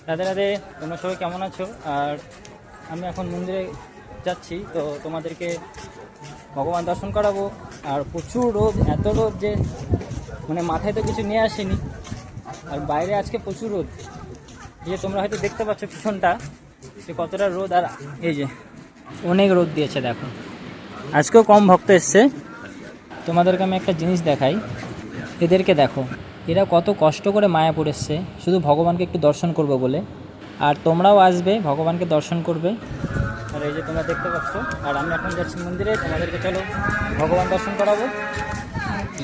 রাধে রাধে, তোমরা সবাই কেমন আছো? আর আমি এখন মন্দিরে যাচ্ছি, তো তোমাদেরকে ভগবান দর্শন করাবো। আর প্রচুর রোদ, এত রোদ যে মানে মাথায় তো কিছু নিয়ে আসেনি। আর বাইরে আজকে প্রচুর রোদ, যে তোমরা হয়তো দেখতে পাচ্ছ পিছনটা যে কতটা রোদ। আর এই যে অনেক রোদ দিয়েছে, দেখো আজকেও কম ভক্ত এসছে। তোমাদেরকে আমি একটা জিনিস দেখাই, এদেরকে দেখো, এরা কত কষ্ট করে মায়াপুর এসছে শুধু ভগবানকে একটু দর্শন করবে বলে। আর তোমরাও আসবে, ভগবানকে দর্শন করবে। আর এই যে তোমরা দেখতে পাচ্ছ, আর আমি এখন যাচ্ছি মন্দিরে, তোমাদেরকে চলো ভগবান দর্শন করাবো,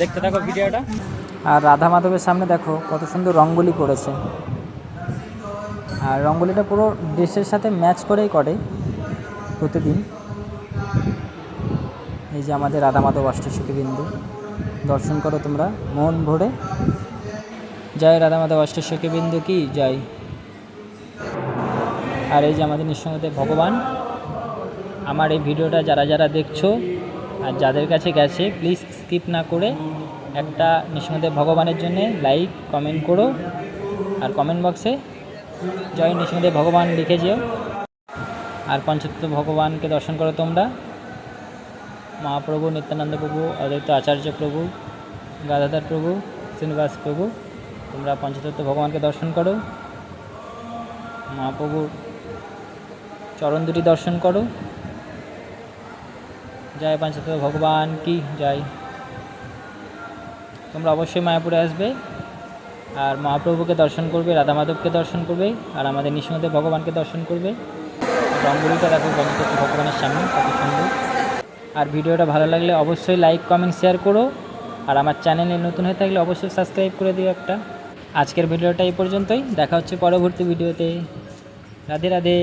দেখতে থাকো ভিডিওটা। আর রাধা মাধবের সামনে দেখো কত সুন্দর রঙ্গোলি করেছে। আর রঙ্গোলিটা পুরো ড্রেসের সাথে ম্যাচ করেই করে প্রতিদিন। এই যে আমাদের রাধা মাধব অষ্টসখীবৃন্দ, দর্শন করো তোমরা মন ভরে। জয় রাধা মাধব অষ্টসখীবৃন্দ কি জয়। আর এই যে আমাদের নিঃসঙ্গদেব ভগবান। আমার এই ভিডিওটা যারা যারা দেখছো আর যাদের কাছে গেছে, প্লিজ স্কিপ না করে একটা নিঃসঙ্গদেব ভগবানের জন্য লাইক কমেন্ট করো। আর কমেন্ট বক্সে জয় নিঃসঙ্গদেব ভগবান লিখে যেও। আর পঞ্চতত্ত্ব ভগবানকে দর্শন করো তোমরা, মহাপ্রভু, নিত্যানন্দ প্রভু, অদ্বৈত আচার্য প্রভু, গাদাধর প্রভু, শ্রীনিবাস প্রভু। তোমরা পঞ্চতত্ত্ব ভগবানকে দর্শন করো, মহাপ্রভুর চরণ দুটি দর্শন করো। জয় পঞ্চতত্ত্ব ভগবান কি জয়। তোমরা অবশ্যই মায়াপুরে আসবে আর মহাপ্রভুকে দর্শন করবে, রাধা মাধবকে দর্শন করবে, আর আমাদের নিঃসঙ্গদেব ভগবানকে দর্শন করবে। রঙ্গোলিটা দেখো পঞ্চতত্ত্ব ভগবানের সামনে কত সুন্দর। আর ভিডিওটা ভালো লাগলে অবশ্যই লাইক কমেন্ট শেয়ার করো। আর আমার চ্যানেলে নতুন হয়ে থাকলে অবশ্যই সাবস্ক্রাইব করে দিও একটা। আজকের ভিডিওটা এই পর্যন্তই, দেখা হচ্ছে পরবর্তী ভিডিওতে। রাধে রাধে।